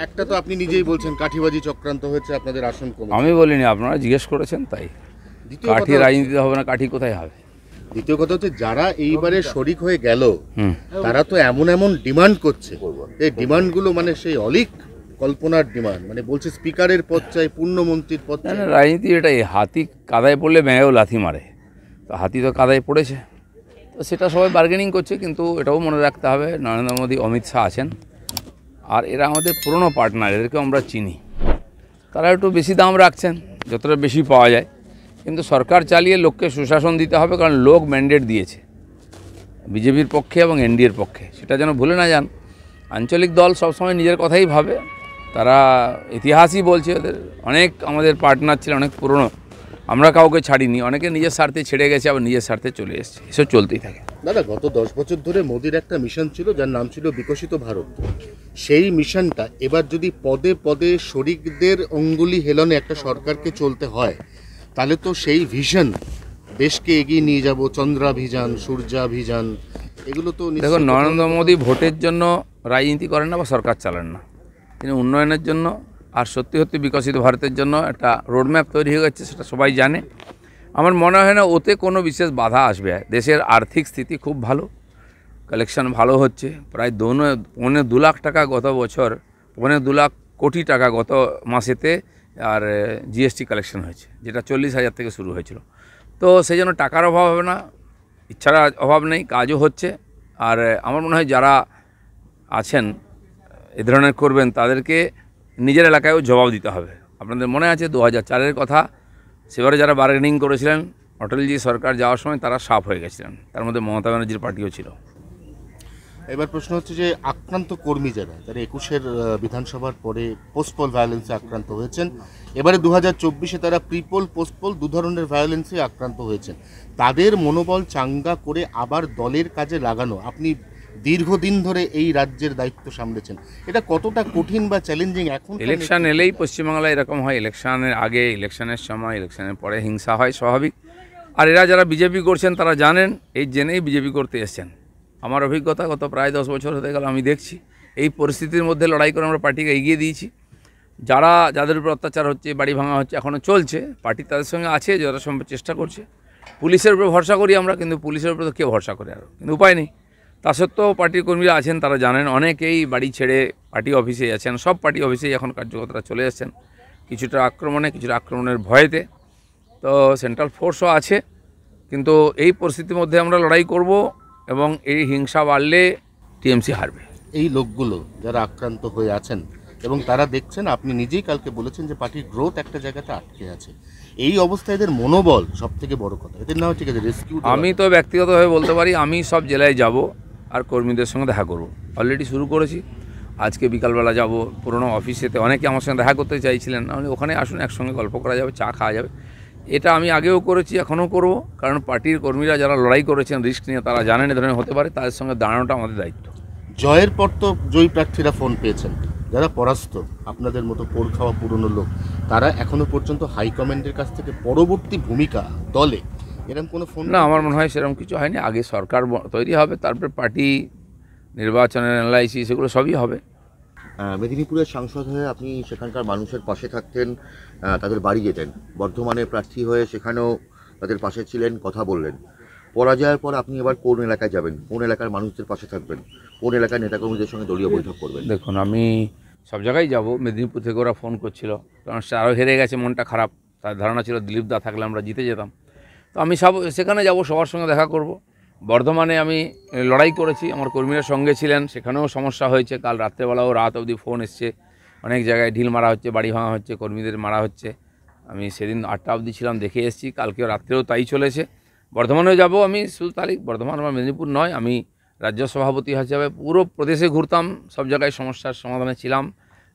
একটা তো আপনি নিজেই বলছেন কাঠিবাজি চক্রান্ত হয়েছে আপনাদের আসন কমে। আমি বলিনি, আপনারা জিজ্ঞেস করেছেন তাই। দ্বিতীয় কাঠি কথা রাজনীতি হবে না, কাঠি কোথায় হবে? দ্বিতীয় কথা হচ্ছে যারা এইবারে শরিক হয়ে গেল হুম। তারা তো এমন এমন ডিমান্ড করছে, এই ডিমান্ডগুলো মানে সেই অলিক কল্পনার ডিমান্ড, মানে বলছে স্পিকারের পদ চাই, পূর্ণমন্ত্রীর পদ না চাই। না, রাজনীতি এটাই, হাতি কাদায় পড়লে ব্যাঙেও লাথি মারে, তো হাতি তো কাদায় পড়েছে, তো সেটা সবাই বার্গেনিং করছে। কিন্তু এটাও মনে রাখতে হবে, নরেন্দ্র মোদী, অমিত শাহ আছেন, আর এরা আমাদের পুরনো পার্টনার, এদেরকেও আমরা চিনি। তারা একটু বেশি দাম রাখছেন, যতটা বেশি পাওয়া যায়। কিন্তু সরকার চালিয়ে লোককে সুশাসন দিতে হবে, কারণ লোক ম্যান্ডেট দিয়েছে বিজেপির পক্ষে এবং এনডিএর পক্ষে, সেটা যেন ভুলে না যান। আঞ্চলিক দল সবসময় নিজের কথাই ভাবে, তারা ইতিহাসই বলছে ওদের অনেক আমাদের পার্টনার ছিল, অনেক পুরনো, আমরা কাউকে ছাড়িনি, অনেকে নিজের স্বার্থে ছেড়ে গেছে, আবার নিজের স্বার্থে চলে এসেছে, এসব চলতেই থাকে। দাদা, গত 10 বছর ধরে মোদির একটা মিশন ছিল যার নাম ছিল বিকশিত ভারত। সেই মিশনটা এবার যদি পদে পদে শরিকদের অঙ্গুলি হেলনে একটা সরকারকে চলতে হয়, তাহলে তো সেই ভিশন, দেশকে এগিয়ে নিয়ে যাব, চন্দ্রাভিযান, সূর্যাভিযান, এগুলো তো দেখুন, নরেন্দ্র মোদী ভোটের জন্য রাজনীতি করেন না বা সরকার চালান না, তিনি উন্নয়নের জন্য আর সত্যি সত্যি বিকশিত ভারতের জন্য একটা রোডম্যাপ তৈরি হয়ে গেছে, সেটা সবাই জানে। আমার মনে হয় না ওতে কোনো বিশেষ বাধা আসবে। দেশের আর্থিক স্থিতি খুব ভালো, কালেকশন ভালো হচ্ছে, প্রায় 2.25 লাখ টাকা গত বছর, 2.25 লাখ কোটি টাকা গত মাসেতে, আর জিএসটি কালেকশন হয়েছে, যেটা 40,000 থেকে শুরু হয়েছিল। তো সেই জন্য টাকার অভাব হবে না, ইচ্ছার অভাব নেই, কাজও হচ্ছে। আর আমার মনে হয় যারা আছেন এ ধরনের করবেন, তাদেরকে নিজের এলাকায়ও জবাব দিতে হবে। আপনাদের মনে আছে 2004-এর কথা, সেবারে যারা বার্গেনিং করেছিলেন অটলজি সরকার যাওয়ার সময়, তারা সাফ হয়ে গেছিলেন, তার মধ্যে মমতা ব্যানার্জির পার্টিও ছিল। এবার প্রশ্ন হচ্ছে যে আক্রান্ত কর্মী যারা 21-এর বিধানসভার পরে পোস্টপল ভায়োলেন্সে আক্রান্ত হয়েছেন, এবারে 2024-এ তারা প্রিপোল পোস্টপল দু ধরনের ভায়োলেন্সে আক্রান্ত হয়েছেন, তাদের মনোবল চাঙ্গা করে আবার দলের কাজে লাগানো, আপনি দীর্ঘদিন ধরে এই রাজ্যের দায়িত্ব সামলেছেন, এটা কতটা কঠিন বা চ্যালেঞ্জিং? এখন ইলেকশন এলেই পশ্চিমবাংলায় এরকম হয়, ইলেকশনের আগে, ইলেকশনের সময়, ইলেকশনের পরে হিংসা হয়, স্বাভাবিক। আর এরা যারা বিজেপি করছেন তারা জানেন, এই জেনেই বিজেপি করতে এসছেন। আমার অভিজ্ঞতা গত প্রায় 10 বছর হতে গেল, আমি দেখছি এই পরিস্থিতির মধ্যে লড়াই করে আমরা পার্টিকে এগিয়ে দিয়েছি। যাদের উপর অত্যাচার হচ্ছে, বাড়ি ভাঙা হচ্ছে, এখনও চলছে, পার্টি তাদের সঙ্গে আছে, যথাসম্ভব চেষ্টা করছে। পুলিশের উপরে ভরসা করি আমরা, কিন্তু পুলিশের উপরে তো কে ভরসা করে, আরও কিন্তু উপায় নেই। তা সত্ত্বেও পার্টির কর্মীরা আছেন, তারা জানেন, অনেকেই বাড়ি ছেড়ে পার্টি অফিসে আছেন, সব পার্টি অফিসেই এখন কার্যকর্তারা চলে এসেছেন, কিছুটা আক্রমণের ভয়েতে। তো সেন্ট্রাল ফোর্সও আছে, কিন্তু এই পরিস্থিতির মধ্যে আমরা লড়াই করব, এবং এই হিংসা বাড়লে টিএমসি হারবে। এই লোকগুলো যারা আক্রান্ত হয়ে আছেন এবং তারা দেখছেন, আপনি নিজেই কালকে বলেছেন যে পার্টির গ্রোথ একটা জায়গাতে আটকে আছে, এই অবস্থায় এদের মনোবল সব থেকে বড় কথা, এদের না হয় ঠিক আছে রেস্কিউ। আমি তো ব্যক্তিগতভাবে বলতে পারি, আমি সব জেলায় যাব আর কর্মীদের সঙ্গে দেখা করব, অলরেডি শুরু করেছি। আজকে বিকালবেলা যাব পুরনো অফিসেতে, অনেকে আমার সঙ্গে দেখা করতে চাইছিলেন, আমি ওখানে আসুন, একসঙ্গে গল্প করা যাবে, চা খাওয়া যাবে। এটা আমি আগেও করেছি, এখনও করব, কারণ পার্টির কর্মীরা যারা লড়াই করেছেন রিস্ক নিয়ে, তারা জানেন এ ধরনের হতে পারে, তাদের সঙ্গে দাঁড়ানোটা আমাদের দায়িত্ব। জয়ের পর তো জয়ী প্রার্থীরা ফোন পেয়েছেন, যারা পরাস্ত আপনাদের মতো পোড় খাওয়া পুরনো লোক, তারা এখনো পর্যন্ত হাইকমান্ডের কাছ থেকে পরবর্তী ভূমিকা দলে এরকম কোনো ফোন না, আমার মনে হয় সেরকম কিছু হয়নি। আগে সরকার তৈরি হবে, তারপর পার্টি নির্বাচনের অ্যানালাইসিস, সেগুলো সবই হবে। মেদিনীপুরের সাংসদ হয়ে আপনি সেখানকার মানুষের পাশে থাকতেন, তাদের বাড়ি যেতেন, বর্ধমানে প্রার্থী হয়ে সেখানেও তাদের পাশে ছিলেন, কথা বললেন। পরাজয়ের পর আপনি এবার কোন এলাকায় যাবেন, কোন এলাকার মানুষদের পাশে থাকবেন, কোন এলাকার নেতাকর্মীদের সঙ্গে দলীয় বৈঠক করবেন? দেখুন, আমি সব জায়গায় যাব। মেদিনীপুর থেকে ওরা ফোন করছিল, কারণ সে আরও হেরে গেছে, মনটা খারাপ, তার ধারণা ছিল দিলীপ দা থাকলে আমরা জিতে যেতাম। তো আমি সেখানে যাব, সবার সঙ্গে দেখা করব। বর্ধমানে আমি লড়াই করেছি, আমার কর্মীরা সঙ্গে ছিলেন, সেখানেও সমস্যা হয়েছে, কাল রাত্রেবেলাও রাত অবধি ফোন এসছে, অনেক জায়গায় ঢিল মারা হচ্ছে, বাড়ি ভাঙা হচ্ছে, কর্মীদের মারা হচ্ছে। আমি সেদিন 8টা অবধি ছিলাম, দেখে এসেছি, কালকেও রাত্রেও তাই চলেছে। বর্ধমানেও যাব আমি 16 তারিখ, বর্ধমান আমার মেদিনীপুর নয়, আমি রাজ্য সভাপতি হিসাবে পুরো প্রদেশে ঘুরতাম, সব জায়গায় সমস্যার সমাধানে ছিলাম,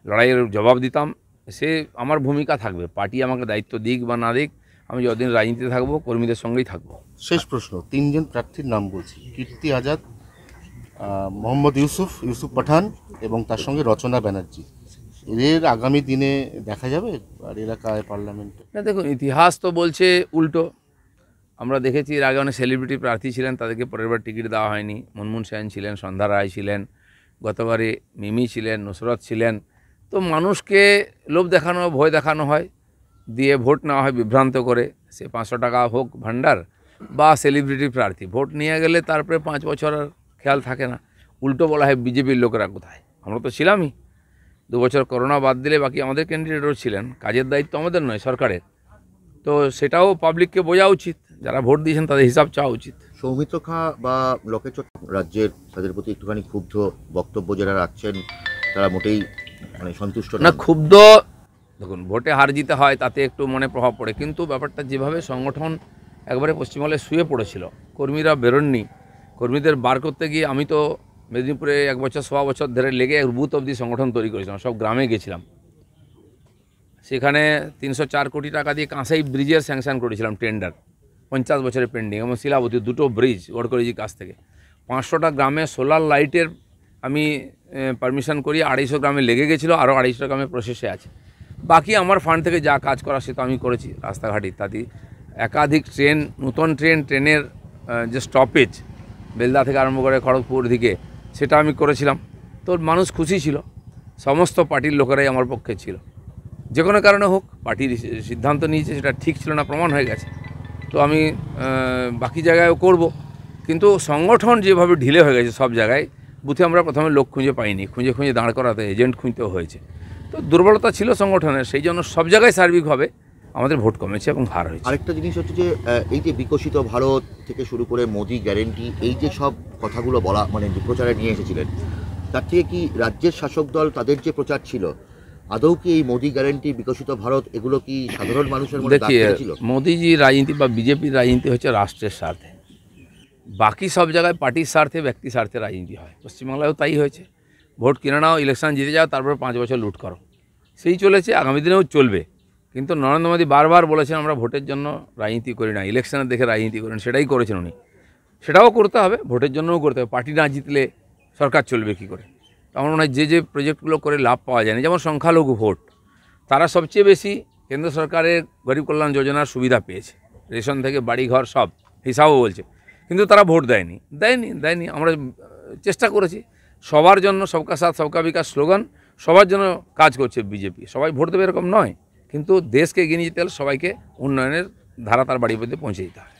লড়াইয়ের জবাব দিতাম। সে আমার ভূমিকা থাকবে, পার্টি আমাকে দায়িত্ব দিক বা না দিক, আমি যতদিন রাজনীতিতে থাকবো কর্মীদের সঙ্গেই থাকবো। শেষ প্রশ্ন, 3জন প্রার্থীর নাম বলছি, কীর্তি আজাদ, মোহাম্মদ ইউসুফ পাঠান এবং তার সঙ্গে রচনা ব্যানার্জি, এদের আগামী দিনে দেখা যাবে আর এলাকায় পার্লামেন্টে? না, দেখুন, ইতিহাস তো বলছে উল্টো। আমরা দেখেছি এর আগে অনেক সেলিব্রিটি প্রার্থী ছিলেন, তাদেরকে পরের বার টিকিট দেওয়া হয়নি। মুনমুন সেন ছিলেন, সন্ধ্যা রায় ছিলেন, গতবারে মিমি ছিলেন, নুসরত ছিলেন। তো মানুষকে লোভ দেখানো ভয় দেখানো হয়, দিয়ে ভোট নেওয়া হয় বিভ্রান্ত করে। সে 500 টাকা হোক ভান্ডার বা সেলিব্রিটি প্রার্থী, ভোট নিয়ে গেলে তারপরে 5 বছর আর খেয়াল থাকে না। উল্টো বলা হয় বিজেপির লোকেরা কোথায়, আমরা তো ছিলামই। 2 বছর করোনা বাদ দিলে বাকি আমাদের ক্যান্ডিডেটও ছিলেন, কাজের দায়িত্ব আমাদের নয় সরকারের। তো সেটাও পাবলিককে বোঝা উচিত, যারা ভোট দিয়েছেন তাদের হিসাব চাওয়া উচিত। সৌমিত্র খাঁ বা লোকেশ্বর রাজ্যের তাদের প্রতি একটুখানি ক্ষুব্ধ বক্তব্য যারা রাখছেন, তারা মোটেই মানে সন্তুষ্ট না, নন। ক্ষুব্ধ, দেখুন ভোটে হার জিতে হয় তাতে একটু মনে প্রভাব পড়ে, কিন্তু ব্যাপারটা যেভাবে সংগঠন একবারে পশ্চিমবঙ্গে শুয়ে পড়েছিল, কর্মীরা বেরোননি, কর্মীদের বার করতে গিয়ে আমি তো মেদিনীপুরে 1 বছর 1.25 বছর ধরে লেগে বুথ অবধি সংগঠন তৈরি করেছিলাম, সব গ্রামে গেছিলাম। সেখানে 304 কোটি টাকা দিয়ে কাঁসাই ব্রিজের স্যাংশন করেছিলাম টেন্ডার, 50 বছরের পেন্ডিং, এবং শিলাবতী 2টো ব্রিজ গডকরিজির কাছ থেকে। 500টা গ্রামে সোলার লাইটের আমি পারমিশন করি, 250 গ্রামে লেগে গেছিলো, আরও 250 গ্রামে প্রসেসে আছে। বাকি আমার ফান্ড থেকে যা কাজ করা সে তো আমি করেছি, রাস্তাঘাট ইত্যাদি। একাধিক ট্রেন, নতুন ট্রেনের যে স্টপেজ বেলদা থেকে আরম্ভ করে খড়গপুর দিকে, সেটা আমি করেছিলাম। তো মানুষ খুশি ছিল, সমস্ত পার্টির লোকেরাই আমার পক্ষে ছিল। যে কোনো কারণে হোক, পার্টির সিদ্ধান্ত নিয়েছে, সেটা ঠিক ছিল না প্রমাণ হয়ে গেছে। তো আমি বাকি জায়গায়ও করব, কিন্তু সংগঠন যেভাবে ঢিলে হয়ে গেছে সব জায়গায়, বুথে আমরা প্রথমে লোক খুঁজে পাইনি, খুঁজে দাঁড় করাতে এজেন্ট খুঁজতেও হয়েছে। তো দুর্বলতা ছিল সংগঠনের, সেই জন্য সব জায়গায় সার্বিকভাবে আমাদের ভোট কমেছে এবং হার হয়েছে। আরেকটা জিনিস হচ্ছে যে এই যে বিকশিত ভারত থেকে শুরু করে মোদি গ্যারেন্টি, এই যে সব কথাগুলো বলা মানে প্রচারে নিয়ে এসেছিলেন, তার থেকে কি রাজ্যের শাসক দল তাদের যে প্রচার ছিল, আদৌ কি এই মোদি গ্যারেন্টি, বিকশিত ভারত, এগুলো কি সাধারণ মানুষের মধ্যে দাগ দেখিয়ে কেটেছিল? মোদিজির রাজনীতি বা বিজেপির রাজনীতি হচ্ছে রাষ্ট্রের স্বার্থে, বাকি সব জায়গায় পার্টির স্বার্থে, ব্যক্তি স্বার্থে রাজনীতি হয়। পশ্চিমবাংলায়ও তাই হয়েছে, ভোট কিনে নাও, ইলেকশন জিতে যাও, তারপর 5 বছর লুট করো, সেই চলেছে, আগামী দিনেও চলবে। কিন্তু নরেন্দ্র মোদী বারবার বলেছেন আমরা ভোটের জন্য রাজনীতি করি না, ইলেকশনের দেখে রাজনীতি করেন, সেটাই করেছেন উনি। সেটাও করতে হবে, ভোটের জন্যও করতে হবে। পার্টি না জিতলে সরকার চলবে কী করে? আমার মনে হয় যে প্রজেক্টগুলো করে লাভ পাওয়া যায় না, যেমন সংখ্যালঘু ভোট, তারা সবচেয়ে বেশি কেন্দ্র সরকারের গরিব কল্যাণ যোজনার সুবিধা পেয়েছে, রেশন থেকে বাড়িঘর সব হিসাবও বলছে, কিন্তু তারা ভোট দেয়নি। আমরা চেষ্টা করেছি সবার জন্য, সবকা সাথ সবকা বিকাশ স্লোগান, সবার জন্য কাজ করছে বিজেপি। সবাই ভোট দেবে এরকম নয়, কিন্তু দেশকে এগিয়ে নিয়ে যেতে হলে সবাইকে উন্নয়নের ধারা তার বাড়ির মধ্যে পৌঁছে দিতে হয়।